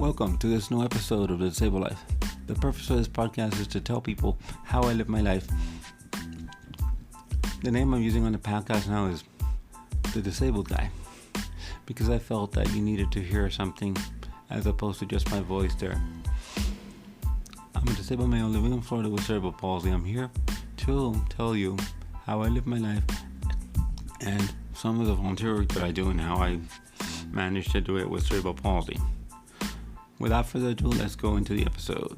Welcome to this new episode of The Disabled Life. The purpose of this podcast is to tell people how I live my life. The name I'm using on the podcast now is The Disabled Guy, because I felt that you needed to hear something as opposed to just my voice there. I'm a disabled male living in Florida with cerebral palsy. I'm here to tell you how I live my life and some of the volunteer work that I do and how I managed to do it with cerebral palsy. Without further ado, let's go into the episode.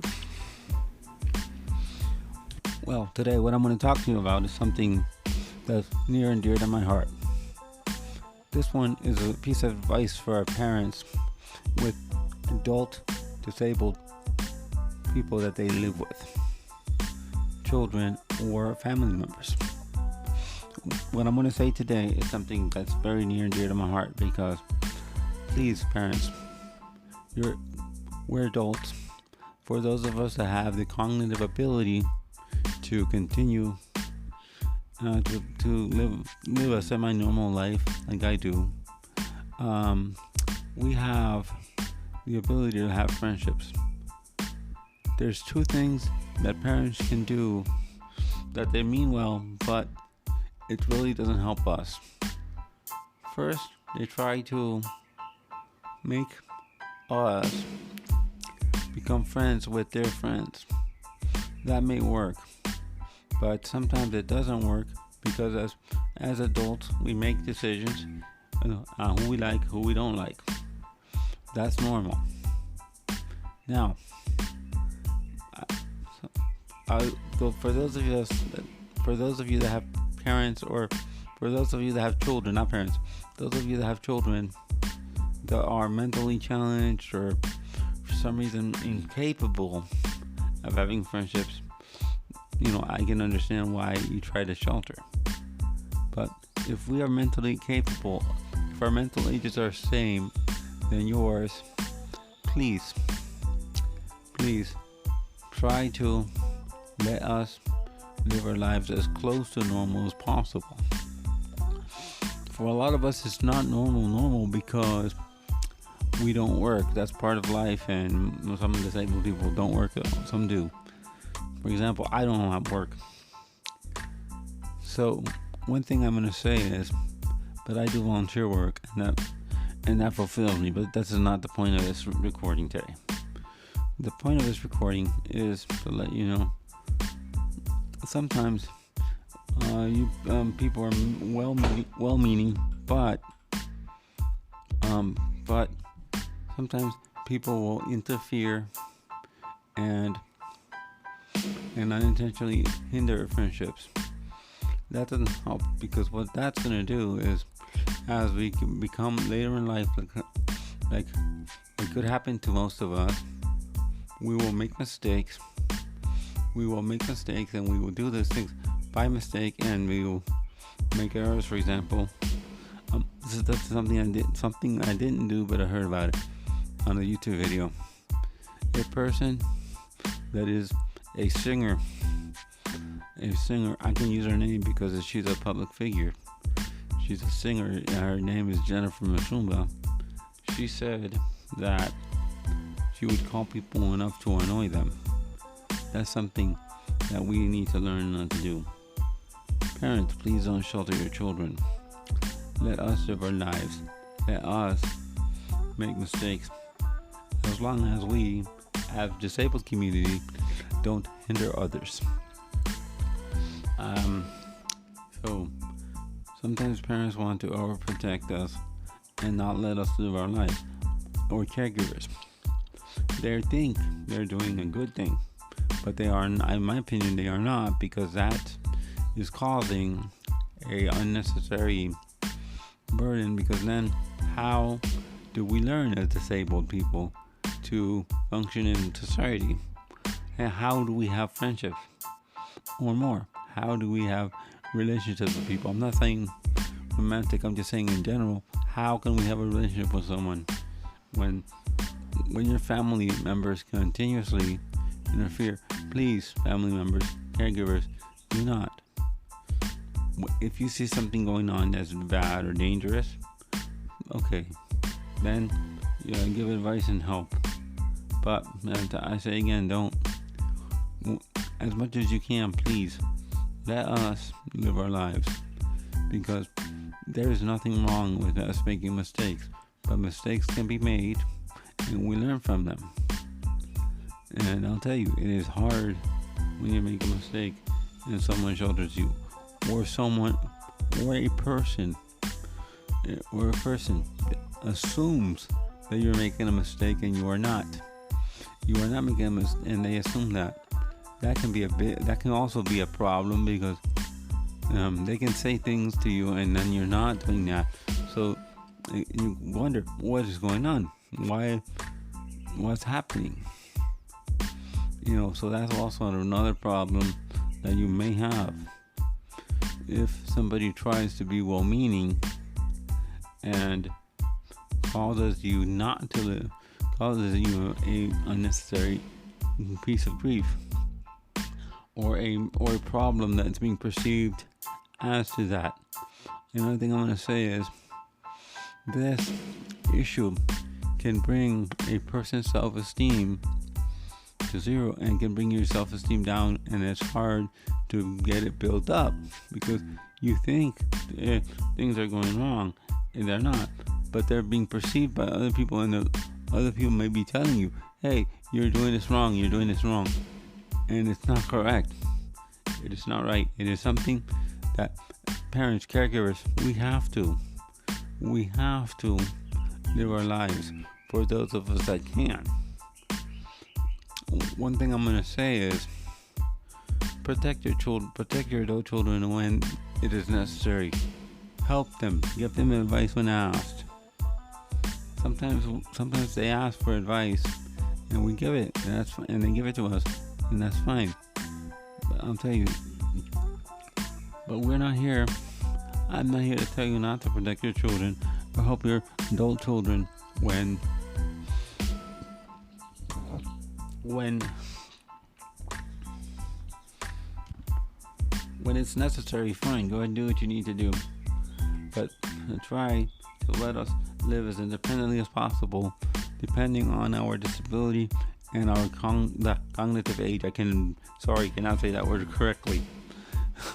Well, today what I'm going to talk to you about is something that's near and dear to my heart. This one is a piece of advice for our parents with adult disabled people that they live with, children or family members. What I'm going to say today is something that's very near and dear to my heart because, please, parents, we're adults. For those of us that have the cognitive ability to continue to live a semi-normal life like I do, we have the ability to have friendships. There's two things that parents can do that they mean well, but it really doesn't help us. First, they try to make us become friends with their friends. That may work, but sometimes it doesn't work because as adults we make decisions on who we like, who we don't like. That's normal. Now, for those of you that have parents, or for those of you that have children, not parents, those of you that have children that are mentally challenged or for some reason incapable of having friendships, I can understand why you try to shelter. But if we are mentally capable, if our mental ages are same than yours, please try to let us live our lives as close to normal as possible. For a lot of us, it's not normal because we don't work. That's part of life, and some disabled people don't work. Some do. For example, I don't have work. So one thing I'm going to say is that I do volunteer work, and that fulfills me. But that's not the point of this recording today. The point of this recording is to let you know. Sometimes people are well-meaning, but sometimes people will interfere and unintentionally hinder friendships. That doesn't help, because what that's going to do is, as we become later in life, like it could happen to most of us, we will make mistakes. And we will do those things by mistake, and we will make errors. For example, that's something I didn't do, but I heard about it on a YouTube video. A person that is a singer, I can use her name because she's a public figure. She's a singer, and her name is Jennifer Mashumba. She said that she would call people enough to annoy them. That's something that we need to learn not to do. Parents, please don't shelter your children. Let us live our lives. Let us make mistakes. As long as we, as disabled community, don't hinder others. So sometimes parents want to overprotect us and not let us live our lives. Or caregivers. They think they're doing a good thing, but they are, in my opinion, they are not, because that is causing a unnecessary burden. Because then, how do we learn as disabled people to function in society? And how do we have friendships or more? How do we have relationships with people? I'm not saying romantic, I'm just saying in general, how can we have a relationship with someone when your family members continuously interfere? Please, family members, caregivers, do not. If you see something going on that's bad or dangerous, okay, then give advice and help. But I say again, don't, as much as you can, please let us live our lives, because there is nothing wrong with us making mistakes, but mistakes can be made and we learn from them. And I'll tell you, it is hard when you make a mistake and someone shoulders you, or a person assumes that you're making a mistake and you are not. You are not making a mistake, and they assume that. That can also be a problem, because they can say things to you and then you're not doing that. So you wonder what is going on, what's happening. So that's also another problem that you may have. If somebody tries to be well-meaning and causes you a unnecessary piece of grief, or a problem that's being perceived as to that. Another thing I'm going to say is, this issue can bring a person's self-esteem to zero, and can bring your self-esteem down, and it's hard to get it built up, because you think things are going wrong and they're not, but they're being perceived by other people, and the other people may be telling you, hey, you're doing this wrong, and it's not correct. It is not right. It is something that parents, caregivers, we have to live our lives for those of us that can. One thing I'm going to say is, protect your children, protect your adult children when it is necessary. Help them, give them advice when asked. Sometimes they ask for advice and we give it, and they give it to us, and that's fine. But I'll tell you, but I'm not here to tell you not to protect your children or help your adult children when it's necessary. Fine, go ahead and do what you need to do, but try to let us live as independently as possible, depending on our disability and our cognitive age. I cannot say that word correctly.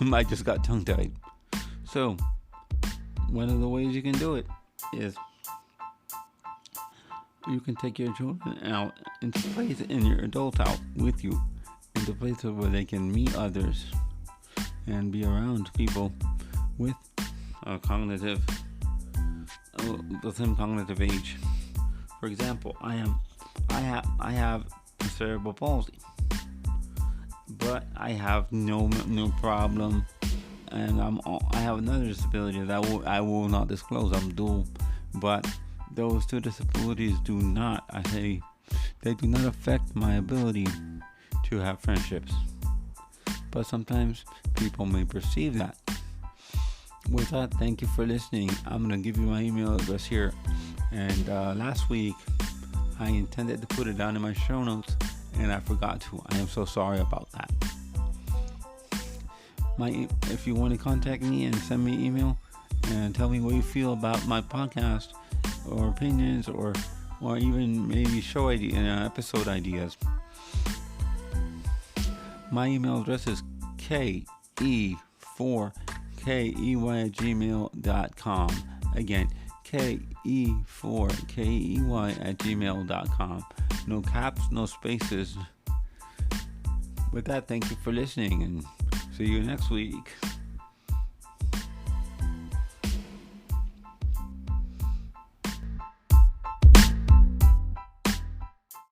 I just got tongue-tied. So, one of the ways you can do it is you can take your children out into places, and your adults out with you, into places where they can meet others and be around people with the same cognitive age. For example, I have cerebral palsy, but I have no problem, and I have another disability that I will not disclose. I'm dual, but those two disabilities do not affect my ability to have friendships. But sometimes people may perceive that. With that, thank you for listening. I'm going to give you my email address here. And last week, I intended to put it down in my show notes, and I forgot to. I am so sorry about that. If you want to contact me and send me an email and tell me what you feel about my podcast, or opinions, or even maybe show episode ideas, my email address is ke4key@gmail.com. Again, ke4key@gmail.com. No caps, no spaces. With that, thank you for listening, and see you next week.